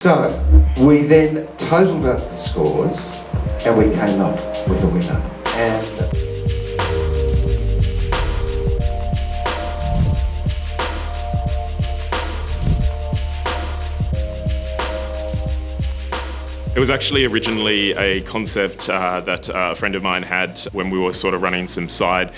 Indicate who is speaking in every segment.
Speaker 1: So we then totalled up the scores and we came up with a winner. And
Speaker 2: it was actually originally a concept that a friend of mine had when we were sort of running some side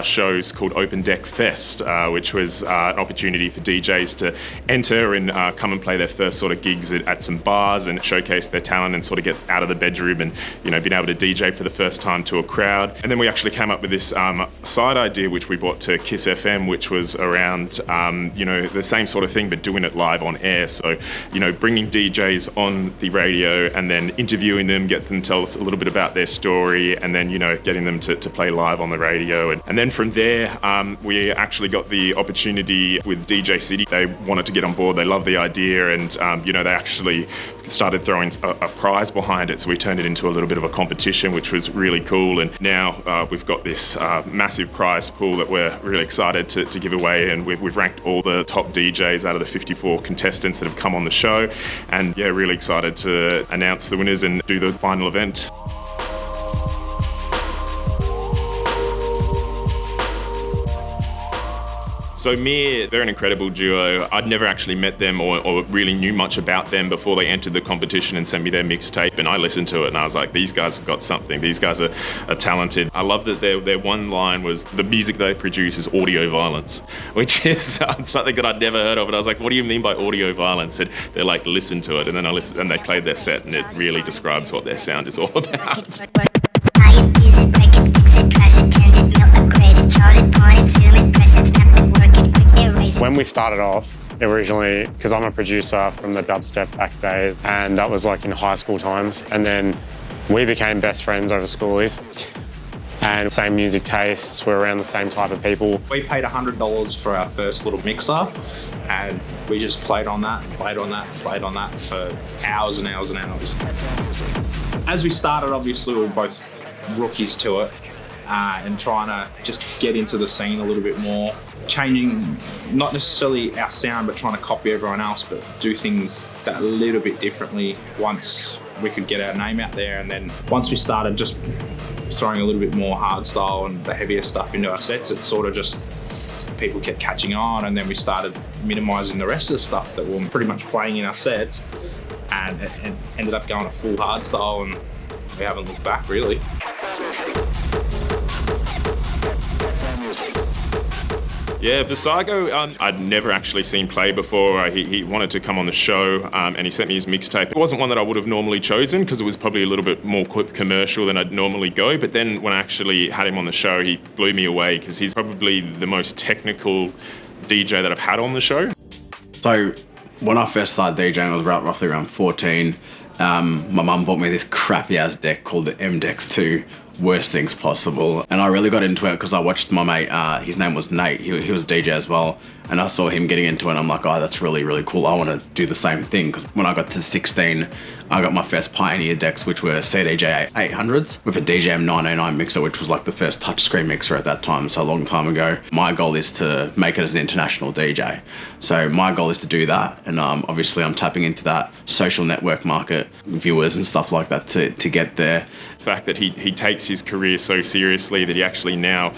Speaker 2: shows called Open Dex Fest, which was an opportunity for DJs to enter and come and play their first sort of gigs at some bars and showcase their talent and sort of get out of the bedroom and, you know, being able to DJ for the first time to a crowd. And then we actually came up with this side idea which we brought to Kiss FM, which was around, you know, the same sort of thing but doing it live on air. So, you know, bringing DJs on the radio and then interviewing them, get them to tell us a little bit about their story, and then, you know, getting them to play live on the radio. And then from there, we actually got the opportunity with DJ City. They wanted to get on board, they loved the idea, and, you know, they actually started throwing a prize behind it, so we turned it into a little bit of a competition, which was really cool. And now we've got this massive prize pool that we're really excited to give away, and we've ranked all the top DJs out of the 54 contestants that have come on the show, and yeah, really excited to announce the winners and do the final event. So Mir, they're an incredible duo. I'd never actually met them or really knew much about them before they entered the competition and sent me their mixtape, and I listened to it and I was like, these guys have got something. These guys are talented. I love that their one line was, the music they produce is audio violence, which is something that I'd never heard of. And I was like, what do you mean by audio violence? And they're like, listen to it. And then I listened and they played their set, and it really describes what their sound is all about.
Speaker 3: When we started off, originally, because I'm a producer from the dubstep back days, and that was like in high school times, and then we became best friends over schoolies, and same music tastes, we're around the same type of people.
Speaker 4: We paid $100 for our first little mixer, and we just played on that, played on that, played on that for hours and hours and hours. As we started, obviously, we were both rookies to it, and trying to just get into the scene a little bit more, changing not necessarily our sound, but trying to copy everyone else, but do things that a little bit differently once we could get our name out there. And then once we started just throwing a little bit more hardstyle and the heavier stuff into our sets, it sort of just, people kept catching on, and then we started minimizing the rest of the stuff that we were pretty much playing in our sets, and ended up going a full hardstyle, and we haven't looked back really.
Speaker 2: Yeah, Vassago, I'd never actually seen play before. He wanted to come on the show, and he sent me his mixtape. It wasn't one that I would have normally chosen because it was probably a little bit more commercial than I'd normally go. But then when I actually had him on the show, he blew me away because he's probably the most technical DJ that I've had on the show.
Speaker 5: So when I first started DJing, I was roughly around 14. My mum bought me this crappy ass deck called the M-Dex 2. Worst things possible, and I really got into it because I watched my mate, his name was Nate, he was a DJ as well, and I saw him getting into it, and I'm like, oh, that's really, really cool. I want to do the same thing, because when I got to 16, I got my first Pioneer decks, which were CDJ 800s with a DJM 909 mixer, which was like the first touchscreen mixer at that time, so a long time ago. My goal is to make it as an international DJ. So my goal is to do that, and obviously I'm tapping into that social network market, viewers and stuff like that to get there.
Speaker 2: The fact that he takes his career so seriously that he actually now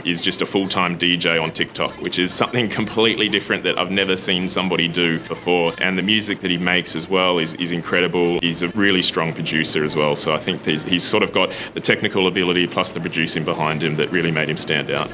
Speaker 2: is just a full-time DJ on TikTok, which is something completely different that I've never seen somebody do before. And the music that he makes as well is incredible. He's a really strong producer as well, so I think he's sort of got the technical ability plus the producing behind him that really made him stand out.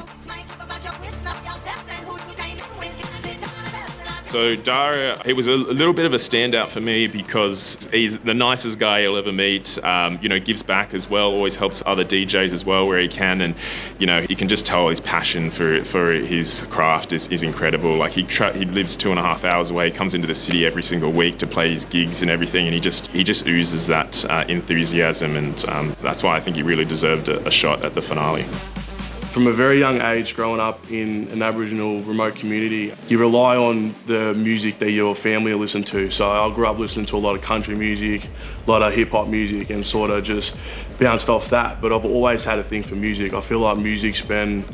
Speaker 2: So Dara, he was a little bit of a standout for me because he's the nicest guy you'll ever meet. You know, gives back as well, always helps other DJs as well where he can, and you know, you can just tell his passion for his craft is incredible. Like he lives 2.5 hours away, comes into the city every single week to play his gigs and everything, and he just oozes that enthusiasm, and that's why I think he really deserved a shot at the finale.
Speaker 6: From a very young age, growing up in an Aboriginal remote community, you rely on the music that your family listen to. So I grew up listening to a lot of country music, a lot of hip hop music, and sort of just bounced off that. But I've always had a thing for music. I feel like music's been,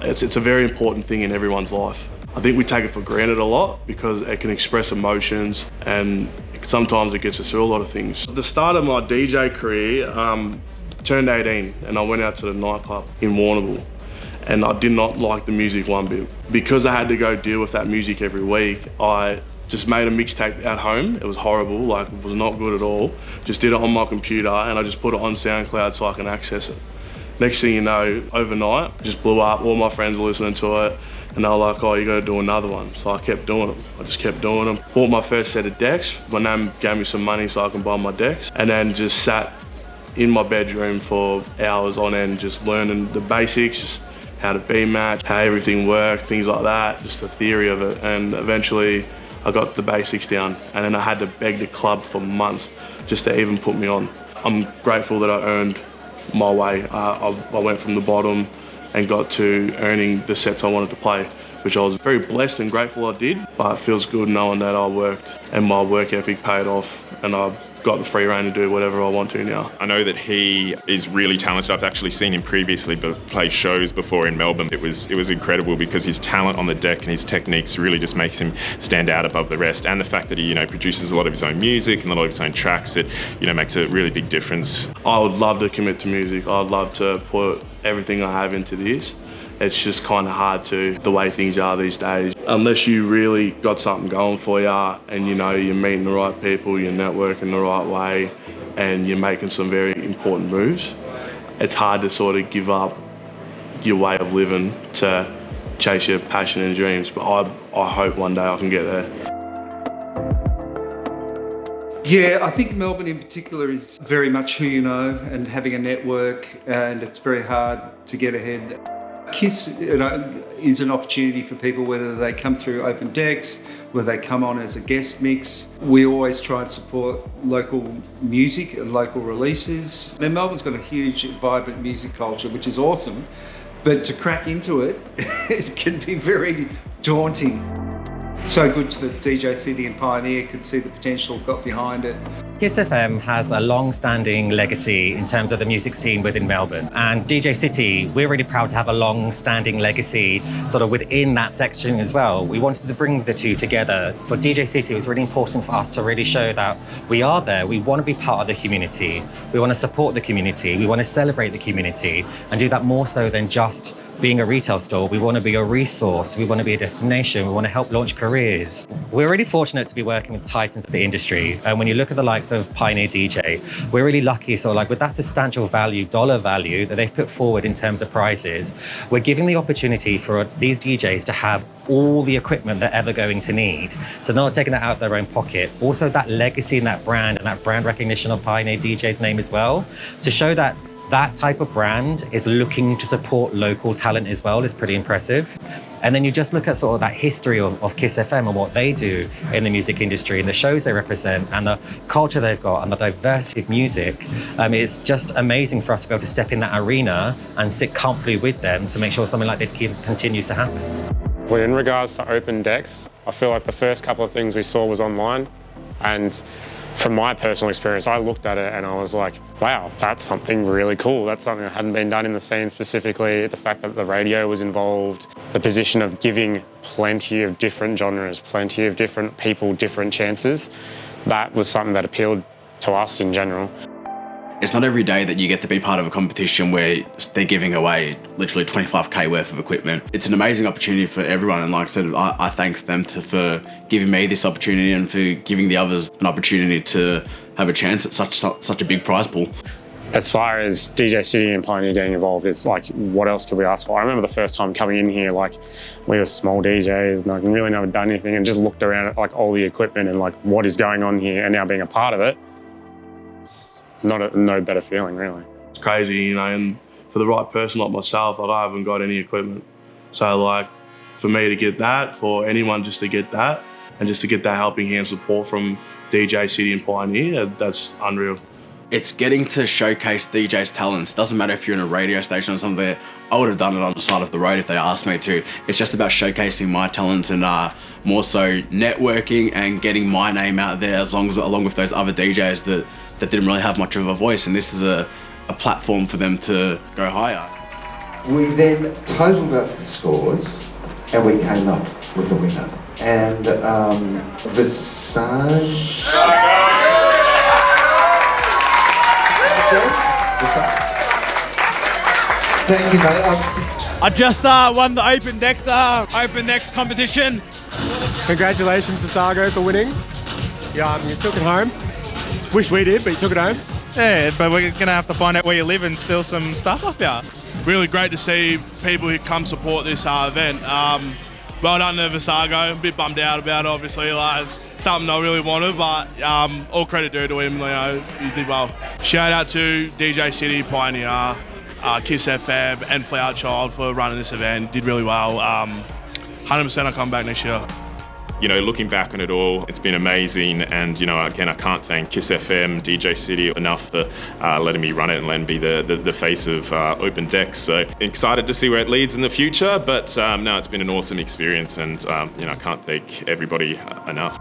Speaker 6: it's a very important thing in everyone's life. I think we take it for granted a lot because it can express emotions and sometimes it gets us through a lot of things. At the start of my DJ career, turned 18 and I went out to the nightclub in Warrnambool, and I did not like the music one bit. Because I had to go deal with that music every week, I just made a mixtape at home. It was horrible, like it was not good at all. Just did it on my computer and I just put it on SoundCloud so I can access it. Next thing you know, overnight, it just blew up. All my friends were listening to it and they were like, oh, you gotta do another one. So I kept doing them. I just kept doing them. Bought my first set of decks. My nan gave me some money so I can buy my decks, and then just sat in my bedroom for hours on end, just learning the basics, just how to beat match, how everything worked, things like that, just the theory of it. And eventually I got the basics down, and then I had to beg the club for months just to even put me on. I'm grateful that I earned my way. I went from the bottom and got to earning the sets I wanted to play, which I was very blessed and grateful I did, but it feels good knowing that I worked and my work ethic paid off and I've got the free rein to do whatever I want to now.
Speaker 2: I know that he is really talented. I've actually seen him previously play shows before in Melbourne. It was incredible because his talent on the deck and his techniques really just makes him stand out above the rest. And the fact that he, produces a lot of his own music and a lot of his own tracks, it, makes a really big difference.
Speaker 6: I would love to commit to music. I'd love to put everything I have into this. It's just kind of hard to, the way things are these days. Unless you really got something going for you and you're meeting the right people, you're networking the right way and you're making some very important moves, it's hard to sort of give up your way of living to chase your passion and dreams. But I hope one day I can get there.
Speaker 7: Yeah, I think Melbourne in particular is very much who you know and having a network, and it's very hard to get ahead. KISS is an opportunity for people, whether they come through Open Dex, whether they come on as a guest mix. We always try and support local music and local releases. And Melbourne's got a huge, vibrant music culture, which is awesome, but to crack into it, it can be very daunting. So good to the DJ City and Pioneer could see the potential got behind it.
Speaker 8: KISS FM has a long-standing legacy in terms of the music scene within Melbourne. And DJ City, we're really proud to have a long-standing legacy sort of within that section as well. We wanted to bring the two together. For DJ City, it was really important for us to really show that we are there. We want to be part of the community. We want to support the community. We want to celebrate the community and do that more so than just being a retail store. We want to be a resource. We want to be a destination. We want to help launch careers. We're really fortunate to be working with titans of the industry. And when you look at the likes of Pioneer DJ, we're really lucky. So with that substantial value, dollar value that they've put forward in terms of prices, we're giving the opportunity for these DJs to have all the equipment they're ever going to need. So they're not taking that out of their own pocket. Also that legacy and that brand recognition of Pioneer DJ's name as well, to show that that type of brand is looking to support local talent as well is pretty impressive. And then you just look at sort of that history of KISS FM and what they do in the music industry and the shows they represent and the culture they've got and the diversity of music. It's just amazing for us to be able to step in that arena and sit comfortably with them to make sure something like this continues to happen.
Speaker 3: Well, in regards to Open Dex, I feel like the first couple of things we saw was online, and from my personal experience, I looked at it and I was like, wow, that's something really cool. That's something that hadn't been done in the scene specifically. The fact that the radio was involved, the position of giving plenty of different genres, plenty of different people, different chances, that was something that appealed to us in general.
Speaker 5: It's not every day that you get to be part of a competition where they're giving away literally 25k worth of equipment. It's an amazing opportunity for everyone, and like I said, I thank them for giving me this opportunity and for giving the others an opportunity to have a chance at such a big prize pool.
Speaker 3: As far as DJ City and Pioneer getting involved, it's like, what else could we ask for? I remember the first time coming in here, like, we were small DJs and I really never done anything, and just looked around at like all the equipment and like what is going on here, and now being a part of it, no better feeling, really.
Speaker 6: It's crazy, and for the right person like myself, I haven't got any equipment. So for me to get that, for anyone just to get that, and just to get that helping hand support from DJ City and Pioneer, that's unreal.
Speaker 5: It's getting to showcase DJs' talents. Doesn't matter if you're in a radio station or something. I would have done it on the side of the road if they asked me to. It's just about showcasing my talents and more so networking and getting my name out there along with those other DJs that didn't really have much of a voice. And this is a platform for them to go higher.
Speaker 1: We then totaled up the scores and we came up with a winner. and Vassago. Thank you, mate.
Speaker 9: I just won the Open Dex competition.
Speaker 10: Congratulations, Vassago, for winning. You took it home. Wish we did, but you took it home.
Speaker 9: Yeah, but we're going to have to find out where you live and steal some stuff off you.
Speaker 6: Really great to see people who come support this event. Well done to Vassago. A bit bummed out about it, obviously. Like, it's something I really wanted, but all credit due to him. You know, he did well. Shout out to DJ City, Pioneer, Kiss FM, and Flower Child for running this event. Did really well. 100% I'll come back next year.
Speaker 2: You know, looking back on it all, it's been amazing. And, you know, again, I can't thank Kiss FM, DJ City enough for letting me run it and letting me be the face of Open Dex. So excited to see where it leads in the future. But no, it's been an awesome experience, and, you know, I can't thank everybody enough.